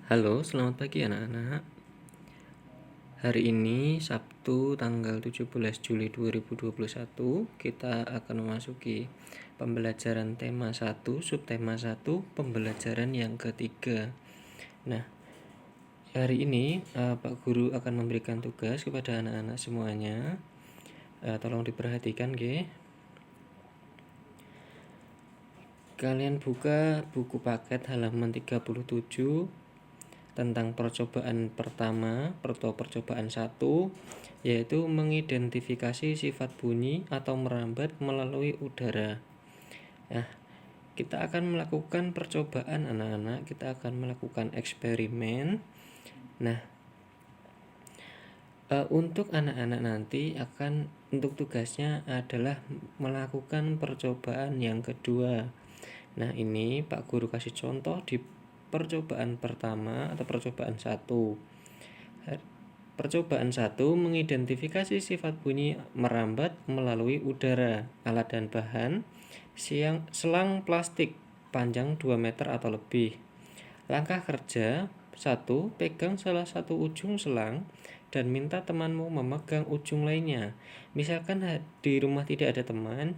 Halo, selamat pagi anak-anak. Hari ini Sabtu tanggal 17 Juli 2021, kita akan memasuki pembelajaran tema 1, subtema 1, pembelajaran yang ketiga. Nah, hari ini Pak Guru akan memberikan tugas kepada anak-anak semuanya. Tolong diperhatikan, nggih. Kalian buka buku paket halaman 37 tentang percobaan pertama atau percobaan 1, yaitu mengidentifikasi sifat bunyi atau merambat melalui udara. Nah, kita akan melakukan percobaan anak-anak, kita akan melakukan eksperimen. Nah, untuk anak-anak nanti untuk tugasnya adalah melakukan percobaan yang kedua. Nah, ini Pak Guru kasih contoh di percobaan pertama atau percobaan 1. Percobaan 1 mengidentifikasi sifat bunyi merambat melalui udara. Alat dan bahan selang plastik panjang 2 meter atau lebih. Langkah kerja 1. Pegang salah satu ujung selang dan minta temanmu memegang ujung lainnya. Misalkan di rumah tidak ada teman,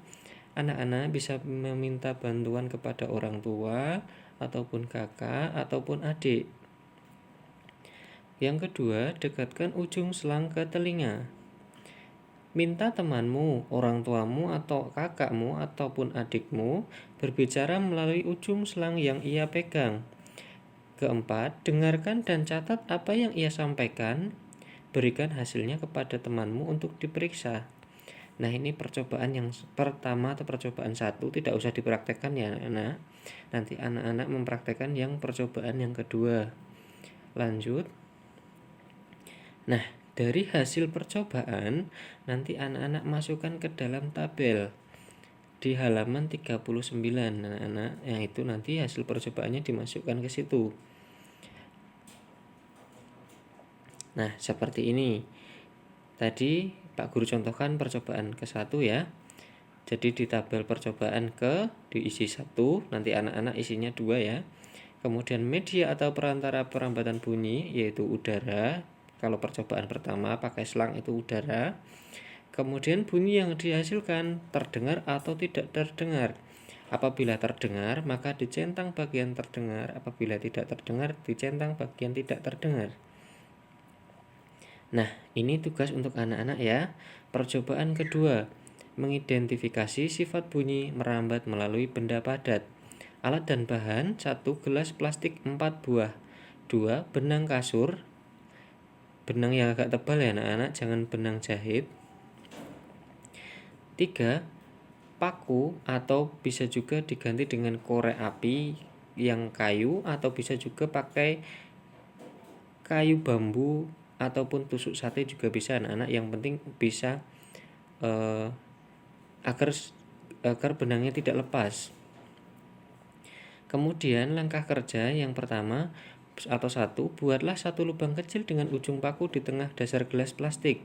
anak-anak bisa meminta bantuan kepada orang tua ataupun kakak ataupun adik. Yang kedua, dekatkan ujung selang ke telinga. Minta temanmu, orang tuamu atau kakakmu ataupun adikmu berbicara melalui ujung selang yang ia pegang. Keempat, dengarkan dan catat apa yang ia sampaikan. Berikan hasilnya kepada temanmu untuk diperiksa. Nah, ini percobaan yang pertama atau percobaan 1, tidak usah dipraktekkan ya anak-anak. Nanti anak-anak mempraktekkan yang percobaan yang kedua. Lanjut. Nah, dari hasil percobaan nanti anak-anak masukkan ke dalam tabel di halaman 39 anak-anak. Yang itu nanti hasil percobaannya dimasukkan ke situ. Nah, seperti ini. Tadi Pak Guru contohkan percobaan ke-1 ya. Jadi di tabel percobaan diisi 1, nanti anak-anak isinya 2 ya. Kemudian media atau perantara perambatan bunyi yaitu udara. Kalau percobaan pertama pakai selang itu udara. Kemudian bunyi yang dihasilkan terdengar atau tidak terdengar. Apabila terdengar, maka dicentang bagian terdengar. Apabila tidak terdengar, dicentang bagian tidak terdengar. Nah, ini tugas untuk anak-anak ya. Percobaan kedua, mengidentifikasi sifat bunyi merambat melalui benda padat. Alat dan bahan 1. Gelas plastik 4 buah. 2. Benang kasur. Benang yang agak tebal ya anak-anak, jangan benang jahit. 3. Paku atau bisa juga diganti dengan korek api yang kayu atau bisa juga pakai kayu bambu ataupun tusuk sate juga bisa anak-anak. Yang penting bisa agar benangnya tidak lepas. Kemudian langkah kerja yang pertama atau 1, buatlah satu lubang kecil dengan ujung paku di tengah dasar gelas plastik.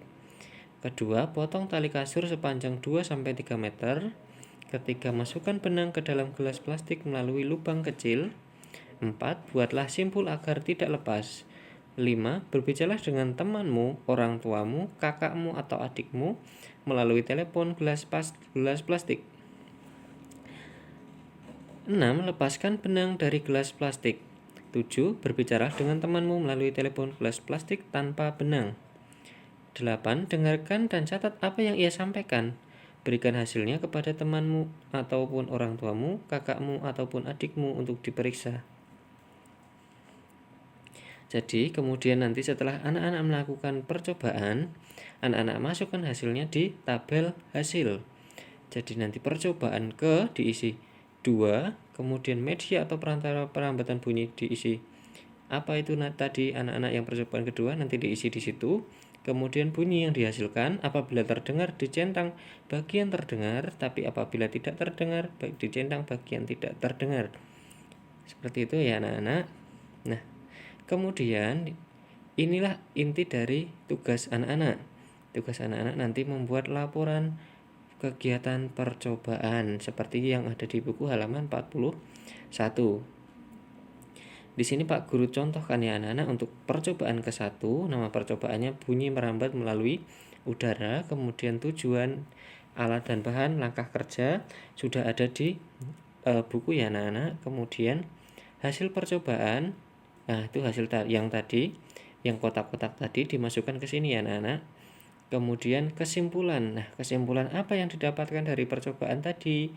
Kedua, potong tali kasur sepanjang 2-3 meter. Ketiga, masukkan benang ke dalam gelas plastik melalui lubang kecil. 4. Buatlah simpul agar tidak lepas. 5. Berbicaralah dengan temanmu, orang tuamu, kakakmu atau adikmu melalui telepon gelas plastik. 6. Lepaskan benang dari gelas plastik. 7. Berbicara dengan temanmu melalui telepon gelas plastik tanpa benang. 8. Dengarkan dan catat apa yang ia sampaikan. Berikan hasilnya kepada temanmu ataupun orang tuamu, kakakmu ataupun adikmu untuk diperiksa. Jadi kemudian nanti setelah anak-anak melakukan percobaan, anak-anak masukkan hasilnya di tabel hasil. Jadi nanti percobaan diisi 2, kemudian media atau perantara perambatan bunyi diisi apa itu tadi anak-anak yang percobaan kedua nanti diisi di situ. Kemudian bunyi yang dihasilkan apabila terdengar dicentang bagian terdengar, tapi apabila tidak terdengar dicentang bagian tidak terdengar. Seperti itu ya anak-anak. Nah, kemudian inilah inti dari tugas anak-anak. Tugas anak-anak nanti membuat laporan kegiatan percobaan seperti yang ada di buku halaman 41. Di sini Pak Guru contohkan ya anak-anak untuk percobaan ke-1, nama percobaannya bunyi merambat melalui udara, kemudian tujuan, alat dan bahan, langkah kerja sudah ada di buku ya anak-anak. Kemudian hasil percobaan, nah itu hasil yang tadi, yang kotak-kotak tadi dimasukkan ke sini ya anak-anak. Kemudian kesimpulan, nah kesimpulan apa yang didapatkan dari percobaan tadi?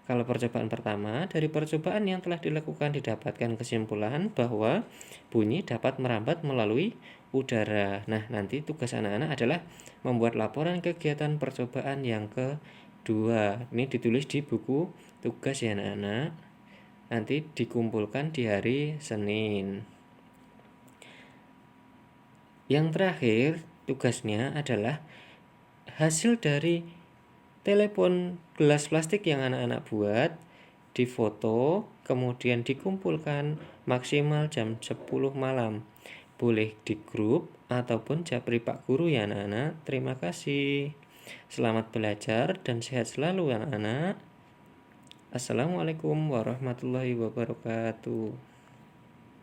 Kalau percobaan pertama, dari percobaan yang telah dilakukan didapatkan kesimpulan bahwa bunyi dapat merambat melalui udara. Nah, nanti tugas anak-anak adalah membuat laporan kegiatan percobaan yang kedua. Ini ditulis di buku tugas ya anak-anak. Nanti dikumpulkan di hari Senin. Yang terakhir, tugasnya adalah hasil dari telepon gelas plastik yang anak-anak buat, difoto, kemudian dikumpulkan maksimal jam 10 malam. Boleh di grup ataupun japri Pak Guru ya anak-anak. Terima kasih. Selamat belajar dan sehat selalu anak-anak. Assalamualaikum warahmatullahi wabarakatuh.